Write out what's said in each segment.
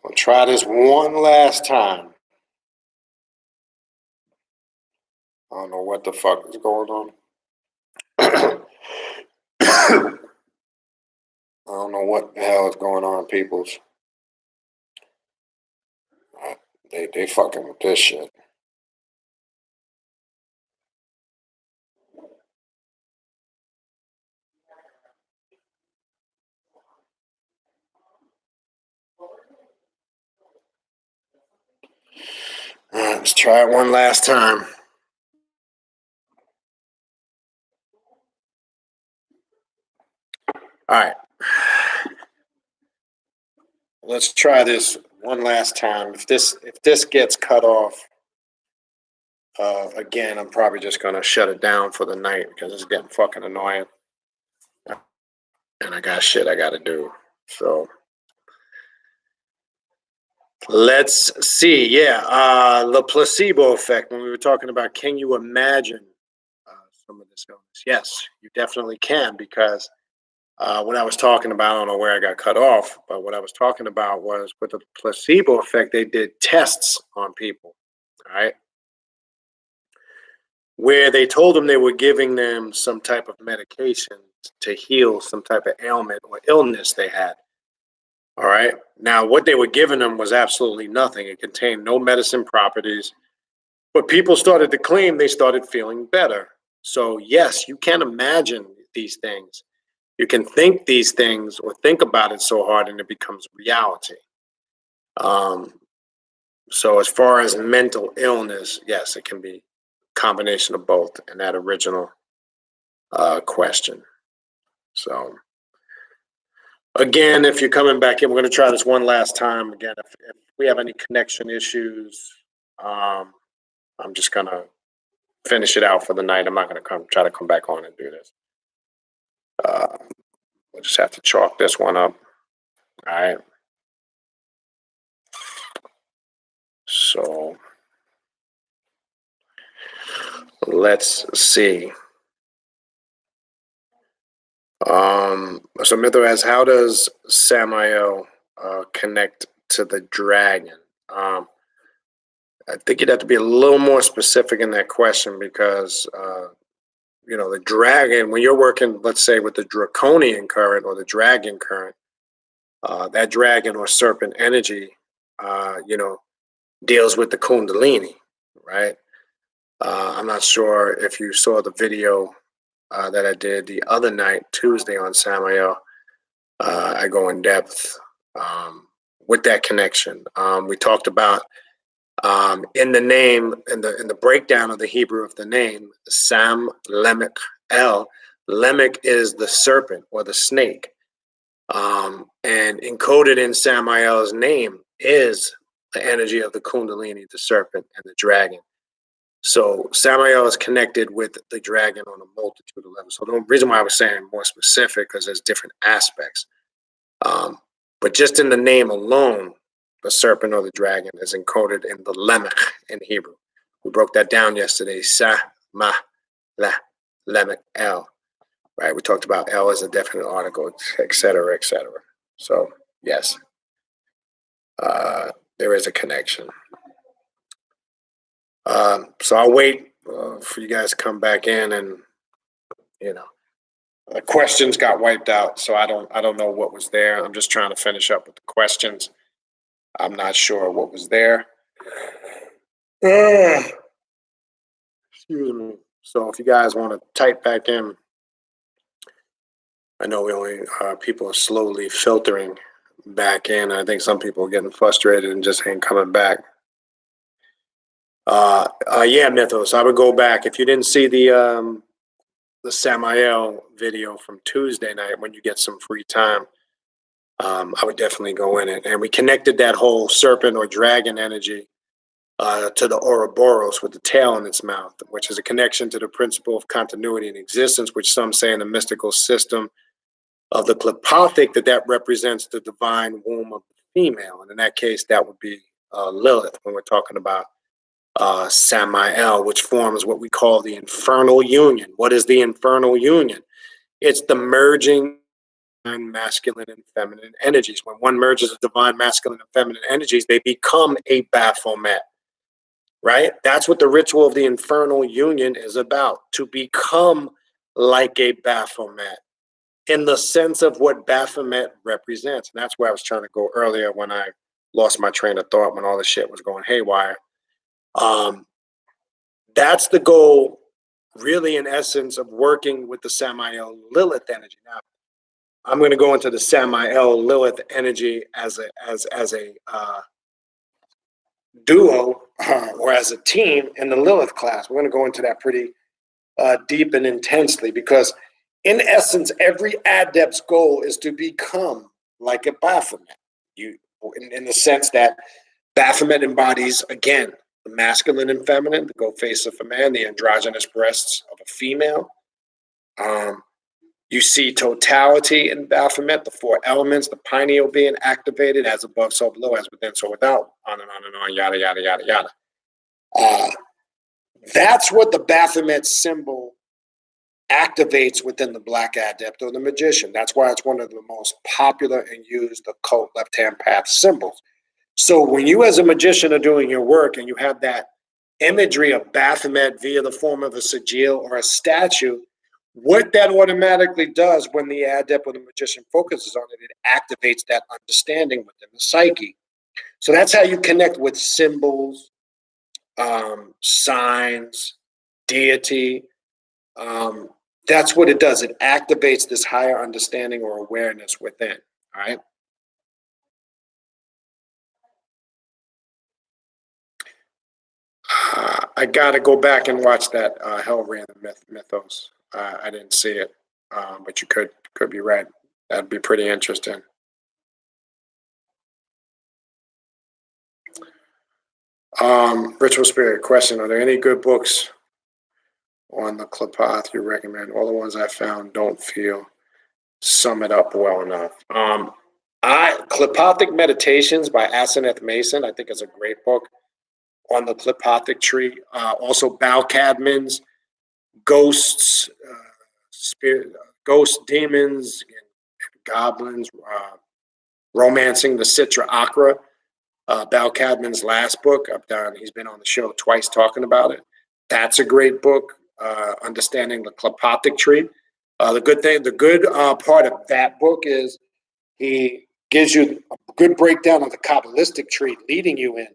I'll try this one last time. I don't know what the fuck is going on. I don't know what the hell is going on, peoples. They fucking with this shit. All right, let's try it one last time. All right. Let's try this one last time. If this gets cut off again, I'm probably just gonna shut it down for the night because it's getting fucking annoying, and I got shit I gotta do. So let's see. Yeah, the placebo effect. When we were talking about, can you imagine some of this illness? Yes, you definitely can, because what I was talking about, I don't know where I got cut off, but what I was talking about was with the placebo effect, they did tests on people, all right, where they told them they were giving them some type of medication to heal some type of ailment or illness they had. All right. Now, what they were giving them was absolutely nothing. It contained no medicine properties, but people started to claim they started feeling better. So, yes, you can imagine these things. You can think these things or think about it so hard and it becomes reality. So as far as mental illness, yes, it can be a combination of both in that original question. So again, if you're coming back in, we're going to try this one last time. Again, if we have any connection issues, I'm just going to finish it out for the night. I'm not going to try to come back on and do this. We'll just have to chalk this one up. All right. So let's see. So Mithra asks, how does Samael connect to the dragon? I think you'd have to be a little more specific in that question, because the dragon, when you're working, let's say, with the draconian current or the dragon current, that dragon or serpent energy, deals with the kundalini, right? I'm not sure if you saw the video that I did the other night, Tuesday, on Samael. I go in depth with that connection. We talked about in the name, in the breakdown of the Hebrew of the name, Sam Lemek El. Lemek is the serpent or the snake, and encoded in Samael's name is the energy of the kundalini, the serpent, and the dragon. So Samael is connected with the dragon on a multitude of levels. So the reason why I was saying more specific, because there's different aspects. But just in the name alone, the serpent or the dragon is encoded in the lemech in Hebrew. We broke that down yesterday. Sa, ma, la, lemech, el. Right? We talked about el as a definite article, et cetera, et cetera. So yes, there is a connection. So I'll wait for you guys to come back in, and the questions got wiped out, so I don't know what was there. I'm just trying to finish up with the questions. I'm not sure what was there. Excuse me. So if you guys want to type back in, I know we only people are slowly filtering back in. I think some people are getting frustrated and just ain't coming back. Yeah, Mythos. I would go back if you didn't see the Samael video from Tuesday night when you get some free time. I would definitely go in it, and we connected that whole serpent or dragon energy to the Ouroboros with the tail in its mouth, which is a connection to the principle of continuity and existence, which some say in the mystical system of the Klepothic that represents the divine womb of the female, and in that case, that would be Lilith when we're talking about Samael, which forms what we call the infernal union. What is the infernal union? It's the merging masculine and feminine energies. When one merges the divine masculine and feminine energies, they become a Baphomet, right? That's what the ritual of the infernal union is about, to become like a Baphomet in the sense of what Baphomet represents. And that's where I was trying to go earlier when I lost my train of thought when all the shit was going haywire. That's the goal, really, in essence, of working with the Samael Lilith energy. Now, I'm going to go into the Samael Lilith energy as a duo or as a team in the Lilith class. We're going to go into that pretty deep and intensely because, in essence, every adept's goal is to become like a Baphomet. In the sense that Baphomet embodies, again, the masculine and feminine, the goat face of a man, the androgynous breasts of a female. You see totality in Baphomet, the four elements, the pineal being activated, as above, so below, as within, so without, on and on and on, yada, yada, yada, yada. That's what the Baphomet symbol activates within the Black Adept or the Magician. That's why it's one of the most popular and used occult left-hand path symbols. So when you as a magician are doing your work and you have that imagery of Baphomet via the form of a sigil or a statue, what that automatically does when the adept or the magician focuses on it, it activates that understanding within the psyche. So that's how you connect with symbols, signs, deity. That's what it does. It activates this higher understanding or awareness within, all right? I got to go back and watch that Hellraiser mythos. I didn't see it, but you could be right. That'd be pretty interesting. Ritual Spirit question: are there any good books on the Klapath you recommend? All the ones I found don't feel sum it up well enough. Klipathic Meditations by Asenath Mason, I think, is a great book on the Klipathic tree. Also, Bal Cadman's Ghosts, Ghost Demons, and Goblins, Romancing the Citra Akra. Bal Cadman's last book. He's been on the show twice talking about it. That's a great book. Understanding the Klipathic tree. The good part of that book is he gives you a good breakdown of the Kabbalistic tree, leading you in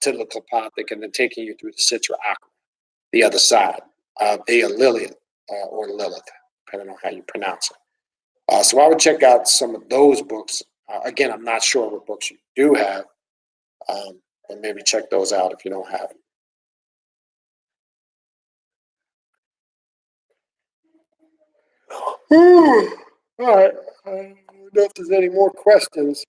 to the Klipathic and then taking you through the Citra Akra, the other side, via Lilith or Lilith, depending on how you pronounce it. So I would check out some of those books. Again, I'm not sure what books you do have, but maybe check those out if you don't have them. All right. I don't know if there's any more questions.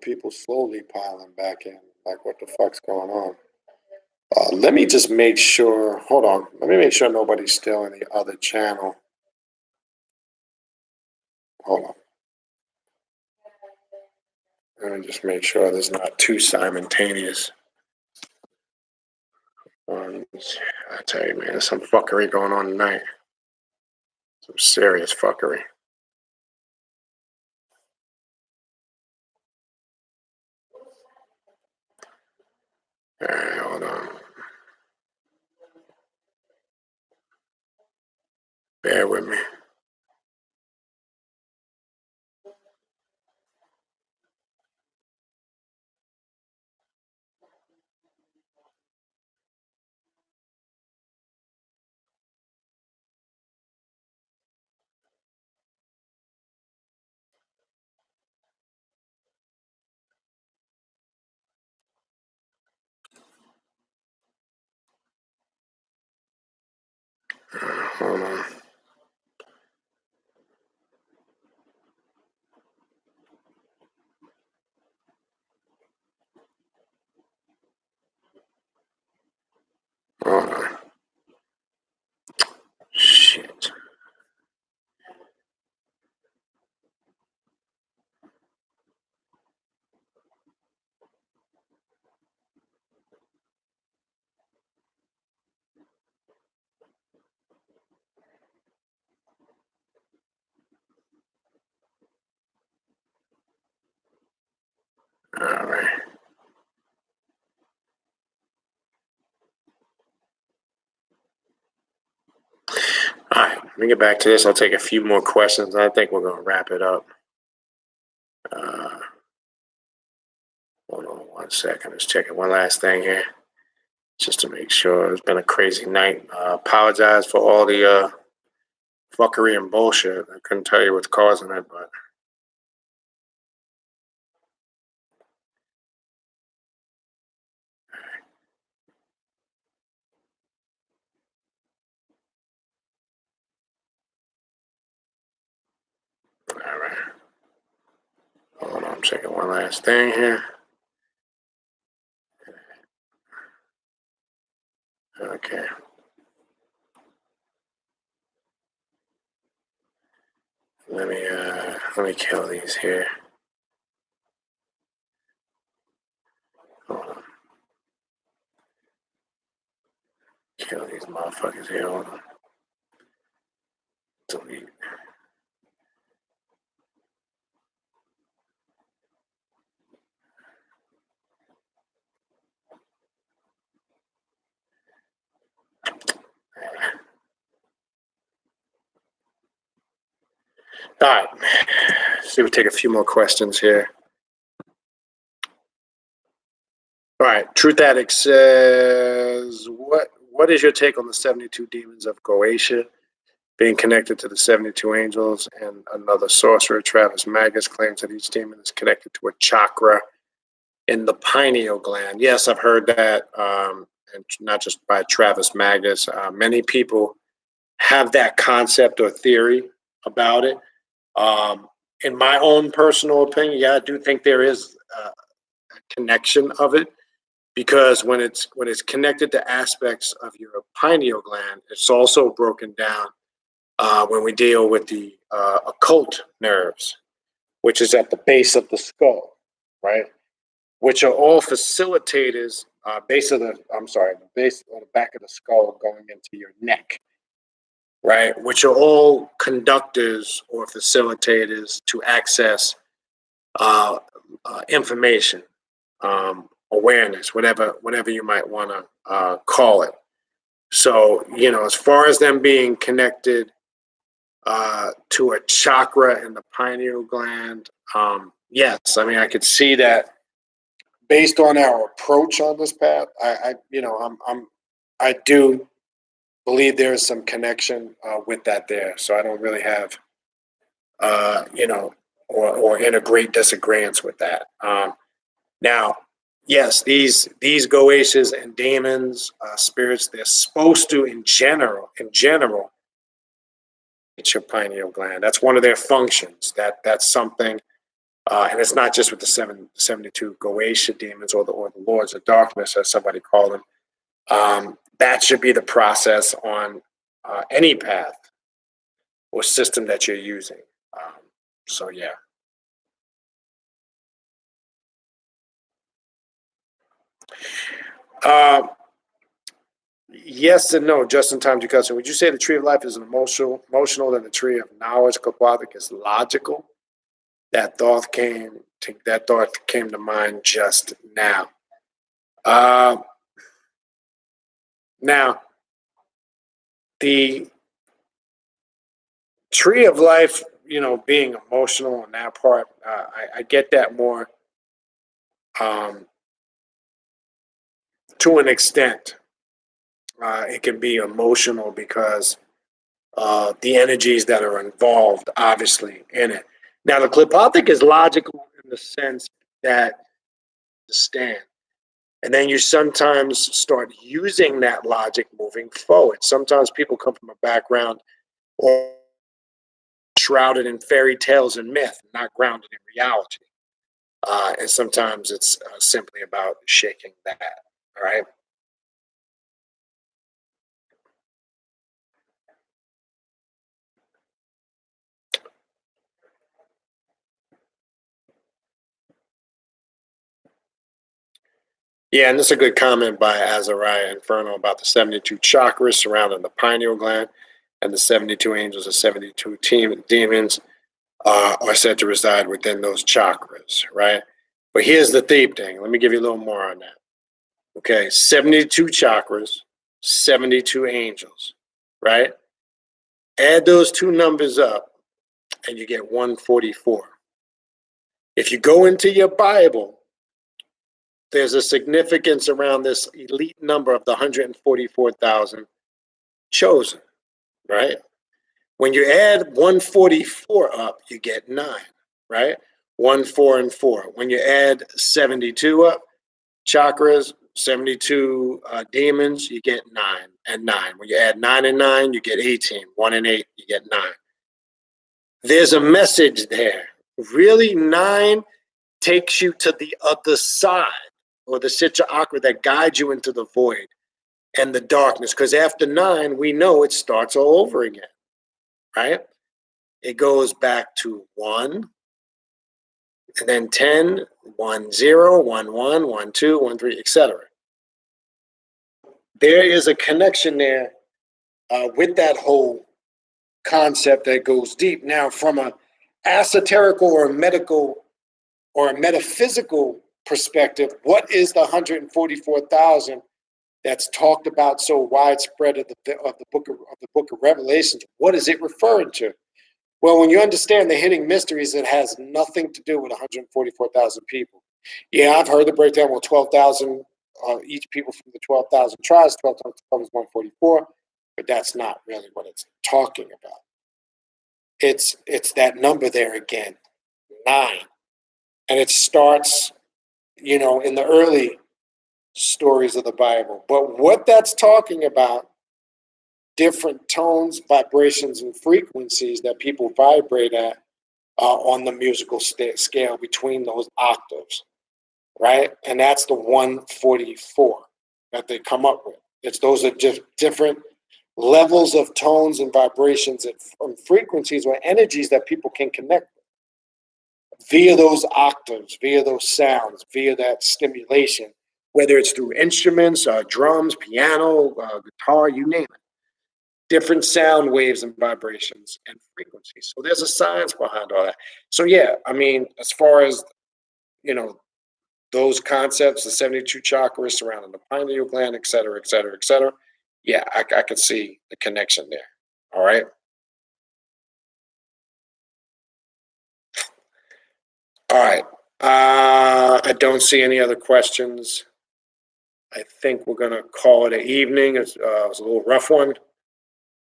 People slowly piling back in. Like, what the fuck's going on? Let me just make sure. Hold on. Let me make sure nobody's still in the other channel. Hold on. Let me just make sure there's not two simultaneous. I tell you, man, there's some fuckery going on tonight. Some serious fuckery. All right, hold on. Bear with me. Hold on. Let me get back to this. I'll take a few more questions. I think we're going to wrap it up. Hold on 1 second. Just checking one last thing here, just to make sure. It's been a crazy night. Apologize for all the fuckery and bullshit. I couldn't tell you what's causing it, but all right. Hold on, I'm checking one last thing here. Okay. Let me kill these here. Hold on. Kill these motherfuckers here. Hold on. Delete. All right. See, we'll take a few more questions here. All right. Truth Addict says, what is your take on the 72 demons of Goetia being connected to the 72 angels? And another sorcerer, Travis Magus, claims that each demon is connected to a chakra in the pineal gland. Yes, I've heard that, and not just by Travis Magus. Many people have that concept or theory about it. In my own personal opinion, yeah, I do think there is a connection of it, because when it's connected to aspects of your pineal gland, it's also broken down when we deal with the occult nerves, which is at the base of the skull, right? Which are all facilitators, base on the back of the skull going into your neck, right? Which are all conductors or facilitators to access information, awareness, whatever you might want to call it. So, as far as them being connected to a chakra in the pineal gland, yes, I mean, I could see that based on our approach on this path. I do believe there is some connection with that there. So I don't really have, or in a great disagreement with that. Now, yes, these Goetias and demons, spirits, they're supposed to, in general, it's your pineal gland. That's one of their functions. That's something, and it's not just with the 72 Goetia demons or the lords of darkness, as somebody called them. That should be the process on any path or system that you're using. So yeah. Yes and no, just in time to custom. Would you say the tree of life is emotional than the tree of knowledge? Kapathic is logical. That thought came to mind just now. Now, the tree of life, being emotional on that part, I get that more to an extent. It can be emotional because the energies that are involved, obviously, in it. Now, the Klipothic is logical in the sense that understand. And then you sometimes start using that logic moving forward. Sometimes people come from a background or shrouded in fairy tales and myth, not grounded in reality. And sometimes it's simply about shaking that. All right. Yeah, and this is a good comment by Azariah Inferno about the 72 chakras surrounding the pineal gland, and the 72 angels, the 72 demons are said to reside within those chakras, right? But here's the deep thing. Let me give you a little more on that. Okay, 72 chakras, 72 angels, right? Add those two numbers up and you get 144. If you go into your Bible, there's a significance around this elite number of the 144,000 chosen, right? When you add 144 up, you get 9, right? 1, 4, and 4. When you add 72 up, chakras, 72 demons, you get 9 and 9. When you add 9 and 9, you get 18. 1 and 8, you get 9. There's a message there. Really, 9 takes you to the other side, or the Sitra Akra that guides you into the void and the darkness. Because after 9, we know it starts all over again, right? It goes back to 1, and then 10, 1, 0, 1, 1, 1, 2, 1, 3, etc. There is a connection there with that whole concept that goes deep. Now, from a esoterical or medical or a metaphysical perspective, what is the 144,000 that's talked about so widespread of the book of Revelations? What is it referring to? Well, when you understand the hidden mysteries, it has nothing to do with 144,000 people. Yeah, I've heard the breakdown. Well, 12,000 each people from the 12,000 tribes. 12 times 12 is 144, but that's not really what it's talking about. It's that number there again, 9. And it starts, in the early stories of the Bible. But what that's talking about, different tones, vibrations, and frequencies that people vibrate at on the musical scale between those octaves, right? And that's the 144 that they come up with. Those are just different levels of tones and vibrations and frequencies or energies that people can connect with via those octaves, via those sounds, via that stimulation, whether it's through instruments, drums, piano, guitar, you name it. Different sound waves and vibrations and frequencies. So there's a science behind all that. So yeah, I mean, as far as, those concepts, the 72 chakras surrounding the pineal gland, et cetera, et cetera, et cetera. Yeah, I could see the connection there. All right. All right. I don't see any other questions. I think we're going to call it an evening. It was a little rough one.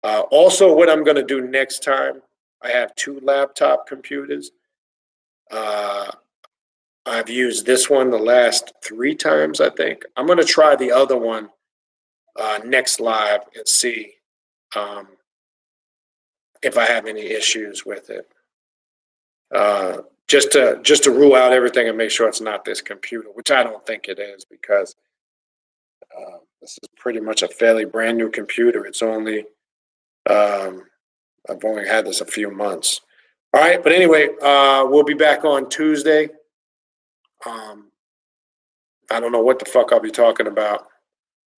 Also, what I'm going to do next time, I have 2 laptop computers. I've used this one the last 3 times, I think. I'm going to try the other one next live and see if I have any issues with it. Just to rule out everything and make sure it's not this computer, which I don't think it is, because this is pretty much a fairly brand new computer. It's only I've only had this a few months. All right, but anyway, we'll be back on Tuesday. I don't know what the fuck I'll be talking about.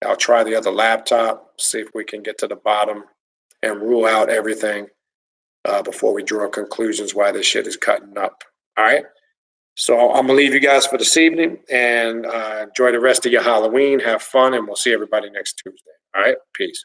I'll try the other laptop, see if we can get to the bottom and rule out everything before we draw conclusions why this shit is cutting up. All right. So I'm going to leave you guys for this evening, and enjoy the rest of your Halloween. Have fun, and we'll see everybody next Tuesday. All right. Peace.